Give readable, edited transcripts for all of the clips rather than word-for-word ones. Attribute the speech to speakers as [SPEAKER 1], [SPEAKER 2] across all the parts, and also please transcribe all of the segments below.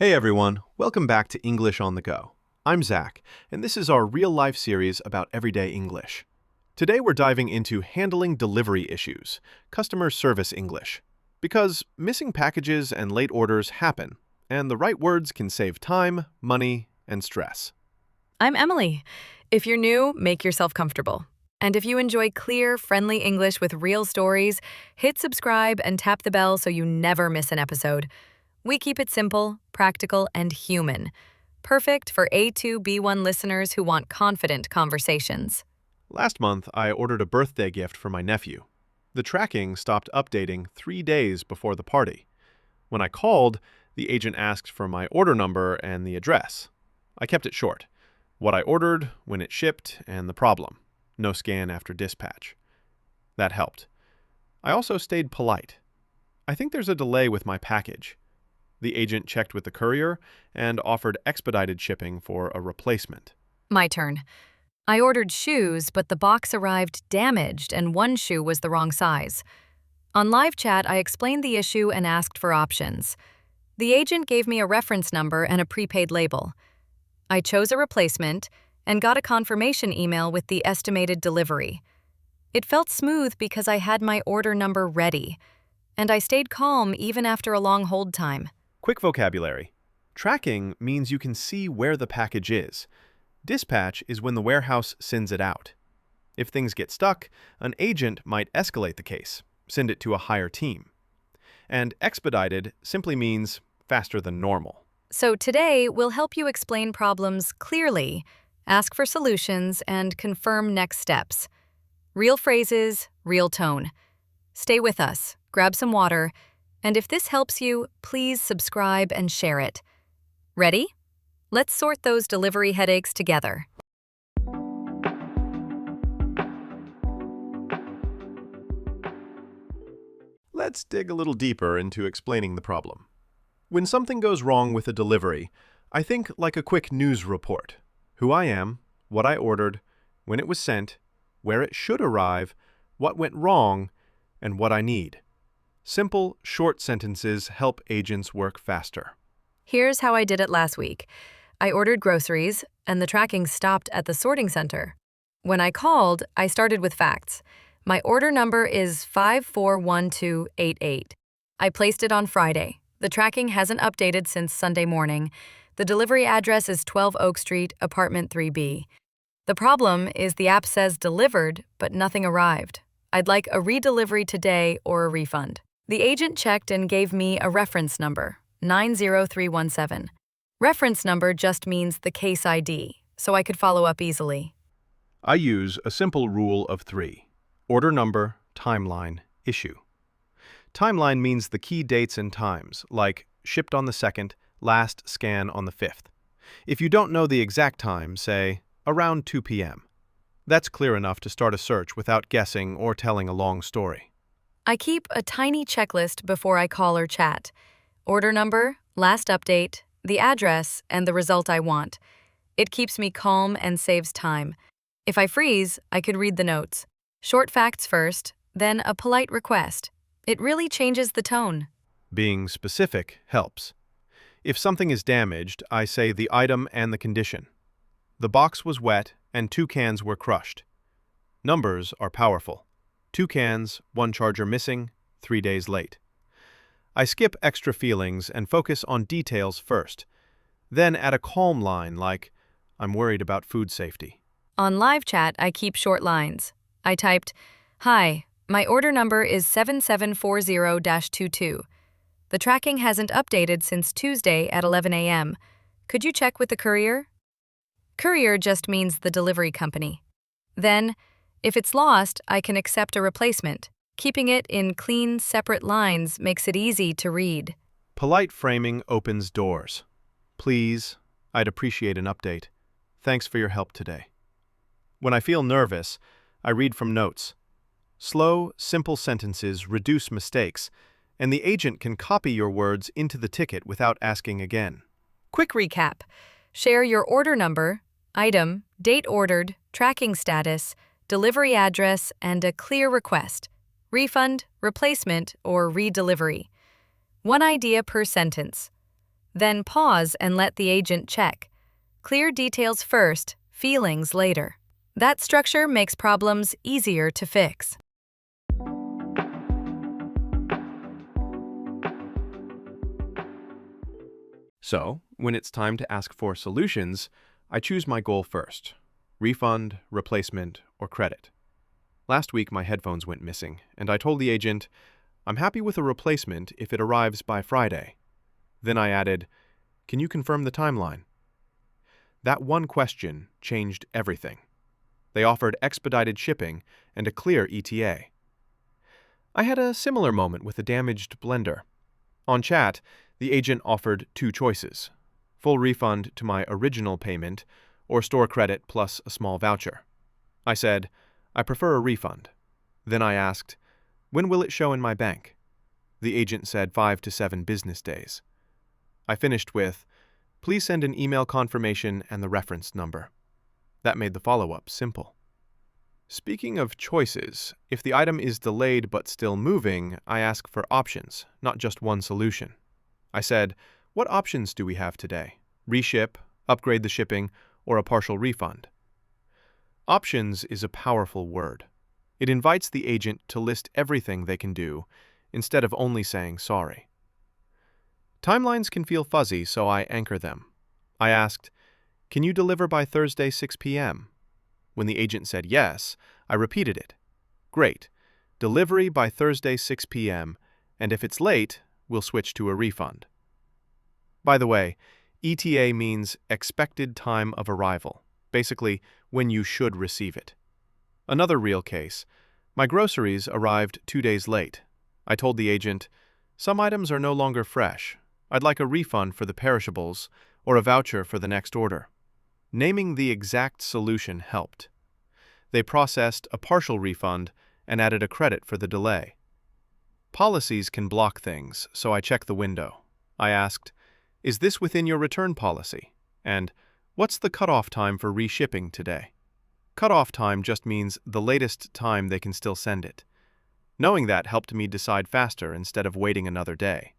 [SPEAKER 1] Hey everyone, welcome back to English on the Go. I'm Zach, and this is our real-life series about everyday English. Today we're diving into handling delivery issues, customer service English. Because missing packages and late orders happen, and the right words can save time, money, and stress.
[SPEAKER 2] I'm Emily. If you're new, make yourself comfortable. And if you enjoy clear, friendly English with real stories, hit subscribe and tap the bell so you never miss an episode. We keep it simple, practical, and human. Perfect for A2-B1 listeners who want confident conversations.
[SPEAKER 1] Last month, I ordered a birthday gift for my nephew. The tracking stopped updating 3 days before the party. When I called, the agent asked for my order number and the address. I kept it short. What I ordered, when it shipped, and the problem. No scan after dispatch. That helped. I also stayed polite. I think there's a delay with my package. The agent checked with the courier and offered expedited shipping for a replacement.
[SPEAKER 2] My turn. I ordered shoes, but the box arrived damaged and one shoe was the wrong size. On live chat, I explained the issue and asked for options. The agent gave me a reference number and a prepaid label. I chose a replacement and got a confirmation email with the estimated delivery. It felt smooth because I had my order number ready, and I stayed calm even after a long hold time.
[SPEAKER 1] Quick vocabulary. Tracking means you can see where the package is. Dispatch is when the warehouse sends it out. If things get stuck, an agent might escalate the case, send it to a higher team. And expedited simply means faster than normal.
[SPEAKER 2] So today, we'll help you explain problems clearly, ask for solutions, and confirm next steps. Real phrases, real tone. Stay with us, grab some water, and if this helps you, please subscribe and share it. Ready? Let's sort those delivery headaches together.
[SPEAKER 1] Let's dig a little deeper into explaining the problem. When something goes wrong with a delivery, I think like a quick news report. Who I am, what I ordered, when it was sent, where it should arrive, what went wrong, and what I need. Simple, short sentences help agents work faster.
[SPEAKER 2] Here's how I did it last week. I ordered groceries, and the tracking stopped at the sorting center. When I called, I started with facts. My order number is 541288. I placed it on Friday. The tracking hasn't updated since Sunday morning. The delivery address is 12 Oak Street, apartment 3B. The problem is the app says delivered, but nothing arrived. I'd like a redelivery today or a refund. The agent checked and gave me a reference number, 90317. Reference number just means the case ID, so I could follow up easily.
[SPEAKER 1] I use a simple rule of 3. Order number, timeline, issue. Timeline means the key dates and times, like shipped on the 2nd, last scan on the 5th. If you don't know the exact time, say, around 2 p.m. That's clear enough to start a search without guessing or telling a long story.
[SPEAKER 2] I keep a tiny checklist before I call or chat. Order number, last update, the address, and the result I want. It keeps me calm and saves time. If I freeze, I could read the notes. Short facts first, then a polite request. It really changes the tone.
[SPEAKER 1] Being specific helps. If something is damaged, I say the item and the condition. The box was wet and 2 cans were crushed. Numbers are powerful. 2 cans, 1 charger missing, 3 days late. I skip extra feelings and focus on details first. Then add a calm line like, I'm worried about food safety.
[SPEAKER 2] On live chat, I keep short lines. I typed, Hi, my order number is 7740-22. The tracking hasn't updated since Tuesday at 11 a.m. Could you check with the courier? Courier just means the delivery company. Then, if it's lost, I can accept a replacement. Keeping it in clean, separate lines makes it easy to read.
[SPEAKER 1] Polite framing opens doors. Please, I'd appreciate an update. Thanks for your help today. When I feel nervous, I read from notes. Slow, simple sentences reduce mistakes, and the agent can copy your words into the ticket without asking again.
[SPEAKER 2] Quick recap. Share your order number, item, date ordered, tracking status, delivery address, and a clear request. Refund, replacement, or redelivery. One idea per sentence. Then pause and let the agent check. Clear details first, feelings later. That structure makes problems easier to fix.
[SPEAKER 1] So, when it's time to ask for solutions, I choose my goal first: refund, replacement, or credit. Last week, my headphones went missing, and I told the agent, I'm happy with a replacement if it arrives by Friday. Then I added, can you confirm the timeline? That one question changed everything. They offered expedited shipping and a clear ETA. I had a similar moment with a damaged blender. On chat, the agent offered two choices: full refund to my original payment or store credit plus a small voucher. I said, I prefer a refund. Then I asked, when will it show in my bank? The agent said 5 to 7 business days. I finished with, please send an email confirmation and the reference number. That made the follow-up simple. Speaking of choices, if the item is delayed but still moving, I ask for options, not just one solution. I said, what options do we have today? Reship, upgrade the shipping, or a partial refund? Options is a powerful word. It invites the agent to list everything they can do, instead of only saying sorry. Timelines can feel fuzzy, so I anchor them. I asked, can you deliver by Thursday 6 p.m.? When the agent said yes, I repeated it. Great. Delivery by Thursday 6 p.m., and if it's late, we'll switch to a refund. By the way, ETA means expected time of arrival, basically when you should receive it. Another real case. My groceries arrived 2 days late. I told the agent, some items are no longer fresh. I'd like a refund for the perishables or a voucher for the next order. Naming the exact solution helped. They processed a partial refund and added a credit for the delay. Policies can block things, so I checked the window. I asked, is this within your return policy? And what's the cutoff time for reshipping today? Cutoff time just means the latest time they can still send it. Knowing that helped me decide faster instead of waiting another day.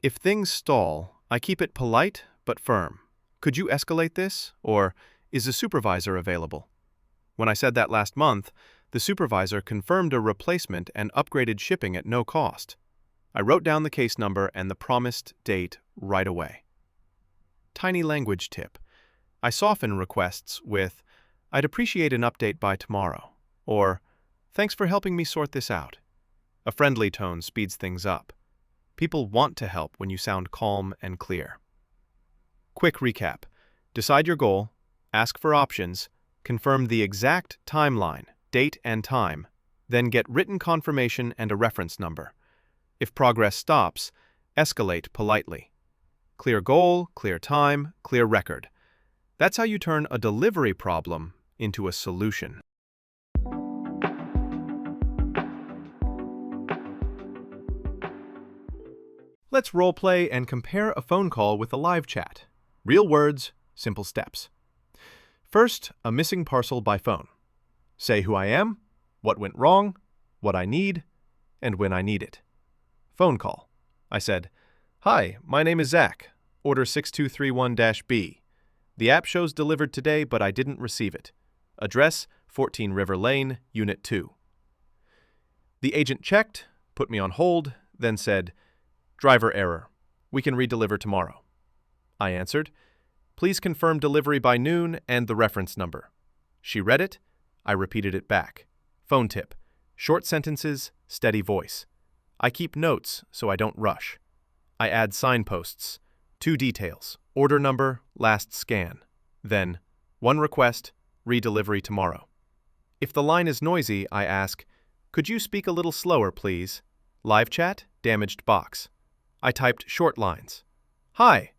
[SPEAKER 1] If things stall, I keep it polite but firm. Could you escalate this? Or is a supervisor available? When I said that last month, the supervisor confirmed a replacement and upgraded shipping at no cost. I wrote down the case number and the promised date right away. Tiny language tip. I soften requests with, I'd appreciate an update by tomorrow, or thanks for helping me sort this out. A friendly tone speeds things up. People want to help when you sound calm and clear. Quick recap. Decide your goal, ask for options, confirm the exact timeline, date and time, then get written confirmation and a reference number. If progress stops, escalate politely. Clear goal, clear time, clear record. That's how you turn a delivery problem into a solution. Let's roleplay and compare a phone call with a live chat. Real words, simple steps. First, a missing parcel by phone. Say who I am, what went wrong, what I need, and when I need it. Phone call. I said, hi, my name is Zach. Order 6231-B. The app shows delivered today, but I didn't receive it. Address, 14 River Lane, Unit 2. The agent checked, put me on hold, then said, driver error. We can redeliver tomorrow. I answered, please confirm delivery by noon and the reference number. She read it. I repeated it back. Phone tip. Short sentences, steady voice. I keep notes so I don't rush. I add signposts. 2 details. Order number, last scan. Then, 1 request, redelivery tomorrow. If the line is noisy, I ask, could you speak a little slower, please? Live chat, damaged box. I typed short lines. Hi,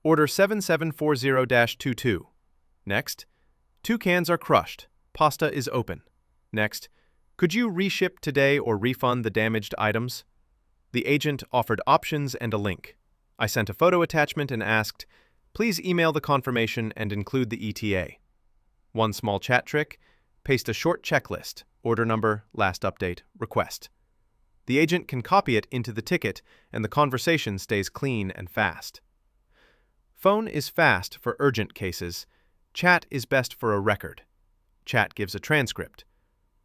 [SPEAKER 1] order 7740-22. Next, 2 cans are crushed. Pasta is open. Next, could you reship today or refund the damaged items? The agent offered options and a link. I sent a photo attachment and asked, please email the confirmation and include the ETA. One small chat trick, paste a short checklist, order number, last update, request. The agent can copy it into the ticket and the conversation stays clean and fast. Phone is fast for urgent cases. Chat is best for a record. Chat gives a transcript.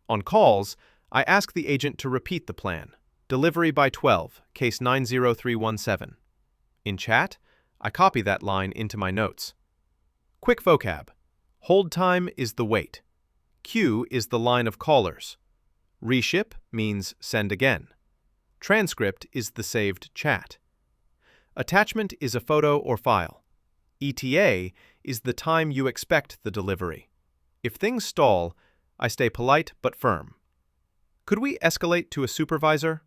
[SPEAKER 1] On calls, I ask the agent to repeat the plan. Delivery by 12, case 90317. In chat, I copy that line into my notes. Quick vocab. Hold time is the wait. Queue is the line of callers. Reship means send again. Transcript is the saved chat. Attachment is a photo or file. ETA is the time you expect the delivery. If things stall, I stay polite but firm. Could we escalate to a supervisor?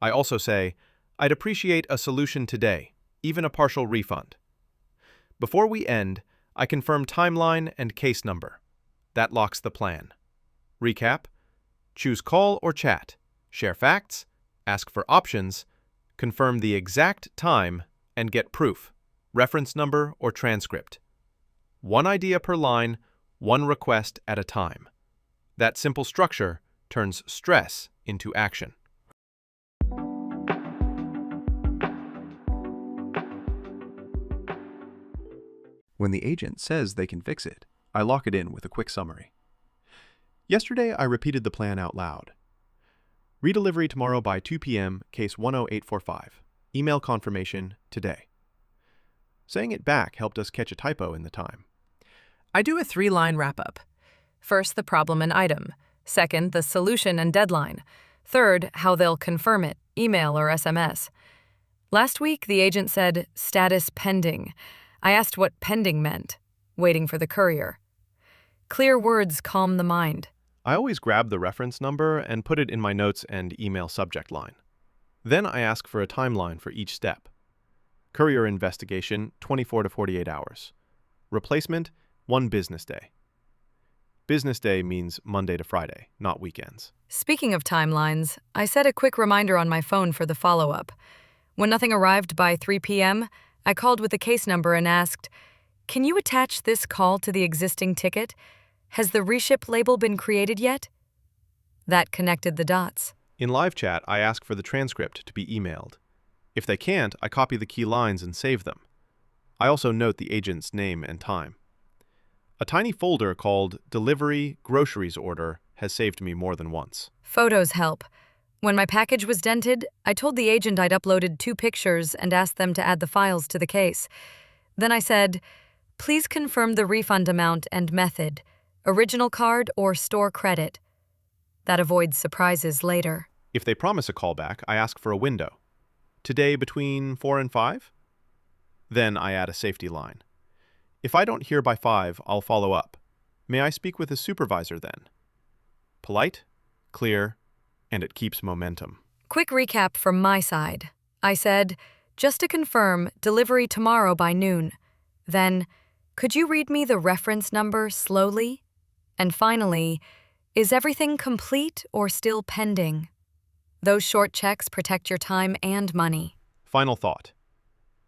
[SPEAKER 1] I also say, I'd appreciate a solution today, even a partial refund. Before we end, I confirm timeline and case number. That locks the plan. Recap: choose call or chat, share facts, ask for options, confirm the exact time, and get proof, reference number or transcript. One idea per line, one request at a time. That simple structure turns stress into action. When the agent says they can fix it, I lock it in with a quick summary. Yesterday, I repeated the plan out loud. Redelivery tomorrow by 2 p.m., case 10845. Email confirmation today. Saying it back helped us catch a typo in the time.
[SPEAKER 2] I do a 3-line wrap-up. First, the problem and item. Second, the solution and deadline. Third, how they'll confirm it, email or SMS. Last week, the agent said, status pending. I asked what pending meant, waiting for the courier. Clear words calm the mind.
[SPEAKER 1] I always grab the reference number and put it in my notes and email subject line. Then I ask for a timeline for each step. Courier investigation, 24 to 48 hours. Replacement, 1 business day. Business day means Monday to Friday, not weekends.
[SPEAKER 2] Speaking of timelines, I set a quick reminder on my phone for the follow-up. When nothing arrived by 3 p.m., I called with the case number and asked, "Can you attach this call to the existing ticket? Has the reship label been created yet?" That connected the dots.
[SPEAKER 1] In live chat, I ask for the transcript to be emailed. If they can't, I copy the key lines and save them. I also note the agent's name and time. A tiny folder called Delivery Groceries Order has saved me more than once.
[SPEAKER 2] Photos help. When my package was dented, I told the agent I'd uploaded 2 pictures and asked them to add the files to the case. Then I said, "Please confirm the refund amount and method, original card or store credit." That avoids surprises later.
[SPEAKER 1] If they promise a callback, I ask for a window. Today between 4 and 5? Then I add a safety line. If I don't hear by 5, I'll follow up. May I speak with a supervisor then? Polite, clear, and it keeps momentum.
[SPEAKER 2] Quick recap from my side. I said, "Just to confirm, delivery tomorrow by noon." Then, "Could you read me the reference number slowly?" And finally, "Is everything complete or still pending?" Those short checks protect your time and money.
[SPEAKER 1] Final thought.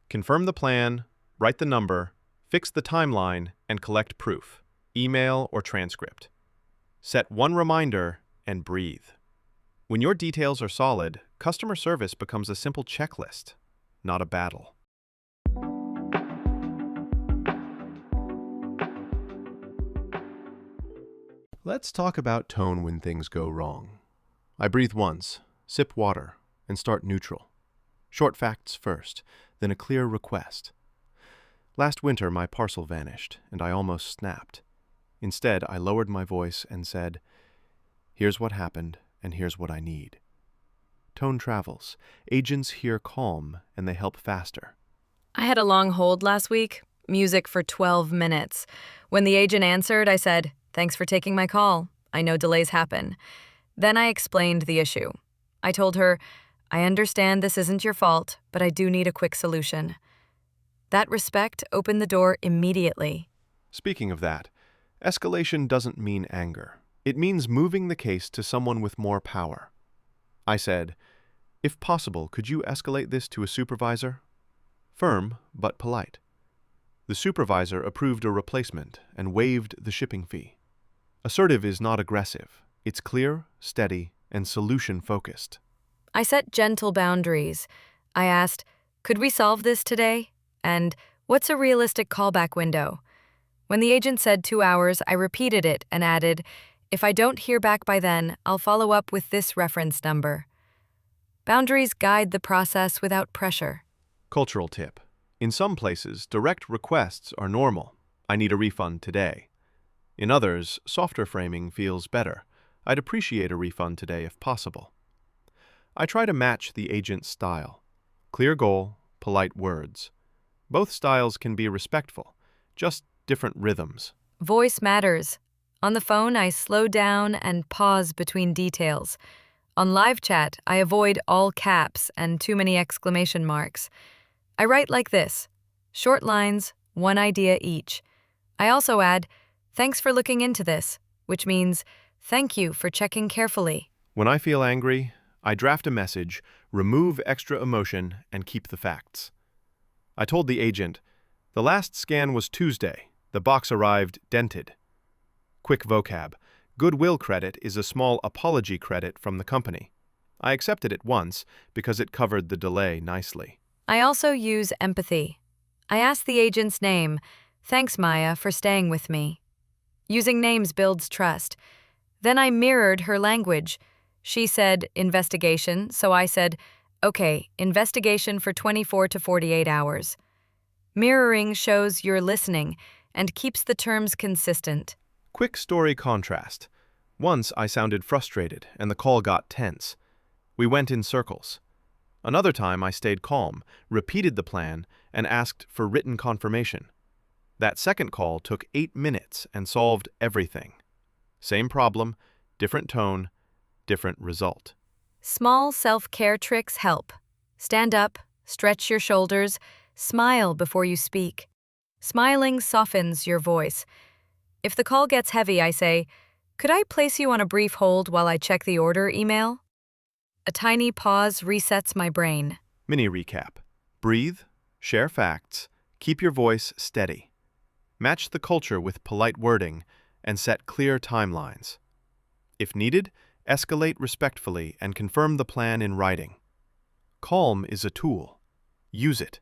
[SPEAKER 1] Confirm the plan, write the number, fix the timeline, and collect proof, email or transcript. Set one reminder and breathe. When your details are solid, customer service becomes a simple checklist, not a battle. Let's talk about tone when things go wrong. I breathe once, sip water, and start neutral. Short facts first, then a clear request. Last winter, my parcel vanished, and I almost snapped. Instead, I lowered my voice and said, "Here's what happened, and here's what I need." Tone travels. Agents hear calm, and they help faster.
[SPEAKER 2] I had a long hold last week, music for 12 minutes. When the agent answered, I said, "Thanks for taking my call. I know delays happen." Then I explained the issue. I told her, "I understand this isn't your fault, but I do need a quick solution." That respect opened the door immediately.
[SPEAKER 1] Speaking of that, escalation doesn't mean anger. It means moving the case to someone with more power. I said, "If possible, could you escalate this to a supervisor?" Firm, but polite. The supervisor approved a replacement and waived the shipping fee. Assertive is not aggressive. It's clear, steady, and solution-focused.
[SPEAKER 2] I set gentle boundaries. I asked, "Could we solve this today?" And What's a realistic callback window? When the agent said 2 hours, I repeated it and added, if I don't hear back by then, I'll follow up with this reference number. Boundaries guide the process without pressure.
[SPEAKER 1] Cultural tip. In some places, direct requests are normal. I need a refund today. In others, softer framing feels better. I'd appreciate a refund today if possible. I try to match the agent's style. Clear goal, polite words. Both styles can be respectful, just different rhythms.
[SPEAKER 2] Voice matters. On the phone, I slow down and pause between details. On live chat, I avoid all caps and too many exclamation marks. I write like this: short lines, one idea each. I also add, thanks for looking into this, which means, thank you for checking carefully.
[SPEAKER 1] When I feel angry, I draft a message, remove extra emotion, and keep the facts. I told the agent, the last scan was Tuesday. The box arrived dented. Quick vocab. Goodwill credit is a small apology credit from the company. I accepted it once because it covered the delay nicely.
[SPEAKER 2] I also use empathy. I ask the agent's name. Thanks, Maya, for staying with me. Using names builds trust. Then I mirrored her language. She said, investigation, so I said, okay, investigation for 24 to 48 hours. Mirroring shows you're listening and keeps the terms consistent.
[SPEAKER 1] Quick story contrast. Once I sounded frustrated and the call got tense. We went in circles. Another time I stayed calm, repeated the plan, and asked for written confirmation. That second call took 8 minutes and solved everything. Same problem, different tone, different result.
[SPEAKER 2] Small self-care tricks help. Stand up, stretch your shoulders, smile before you speak. Smiling softens your voice. If the call gets heavy, I say, could I place you on a brief hold while I check the order email? A tiny pause resets my brain.
[SPEAKER 1] Mini recap. Breathe, share facts, keep your voice steady. Match the culture with polite wording and set clear timelines. If needed, escalate respectfully and confirm the plan in writing. Calm is a tool. Use it,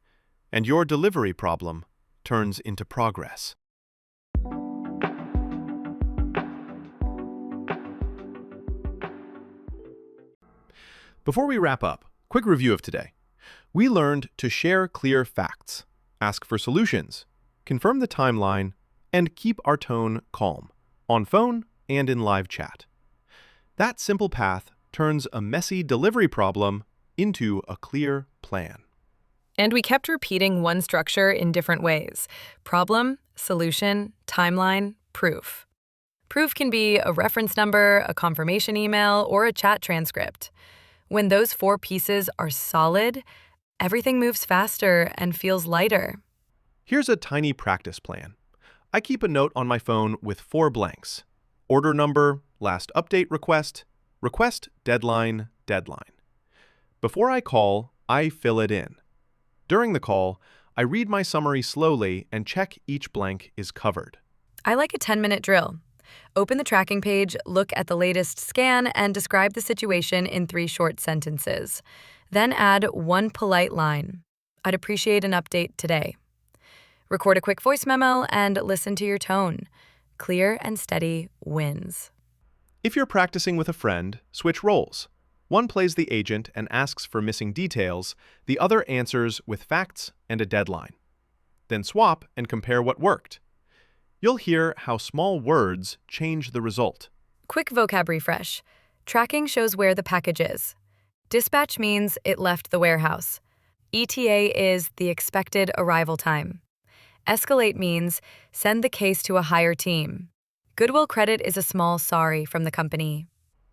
[SPEAKER 1] and your delivery problem turns into progress. Before we wrap up, quick review of today. We learned to share clear facts, ask for solutions, confirm the timeline, and keep our tone calm, on phone and in live chat. That simple path turns a messy delivery problem into a clear plan.
[SPEAKER 2] And we kept repeating one structure in different ways: problem, solution, timeline, proof. Proof can be a reference number, a confirmation email, or a chat transcript. When those 4 pieces are solid, everything moves faster and feels lighter.
[SPEAKER 1] Here's a tiny practice plan. I keep a note on my phone with 4 blanks: order number, last update request, request, deadline, deadline. Before I call, I fill it in. During the call, I read my summary slowly and check each blank is covered.
[SPEAKER 2] I like a 10-minute drill. Open the tracking page, look at the latest scan, and describe the situation in 3 short sentences. Then add 1 polite line. I'd appreciate an update today. Record a quick voice memo and listen to your tone. Clear and steady wins.
[SPEAKER 1] If you're practicing with a friend, switch roles. One plays the agent and asks for missing details, the other answers with facts and a deadline. Then swap and compare what worked. You'll hear how small words change the result.
[SPEAKER 2] Quick vocab refresh. Tracking shows where the package is. Dispatch means it left the warehouse. ETA is the expected arrival time. Escalate means send the case to a higher team. Goodwill credit is a small sorry from the company.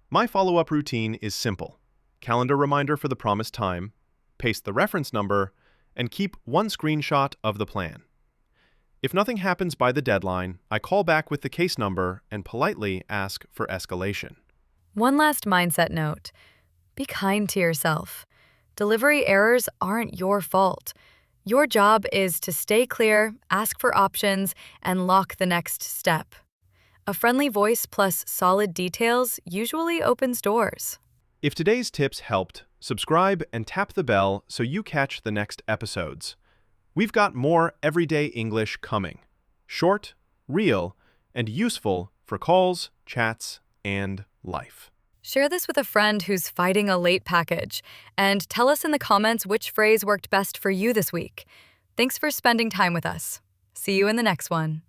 [SPEAKER 1] My follow-up routine is simple. Calendar reminder for the promised time, paste the reference number, and keep 1 screenshot of the plan. If nothing happens by the deadline, I call back with the case number and politely ask for escalation.
[SPEAKER 2] One last mindset note. Be kind to yourself. Delivery errors aren't your fault. Your job is to stay clear, ask for options, and lock the next step. A friendly voice plus solid details usually opens doors.
[SPEAKER 1] If today's tips helped, subscribe and tap the bell so you catch the next episodes. We've got more everyday English coming. Short, real, and useful for calls, chats, and life.
[SPEAKER 2] Share this with a friend who's fighting a late package, and tell us in the comments which phrase worked best for you this week. Thanks for spending time with us. See you in the next one.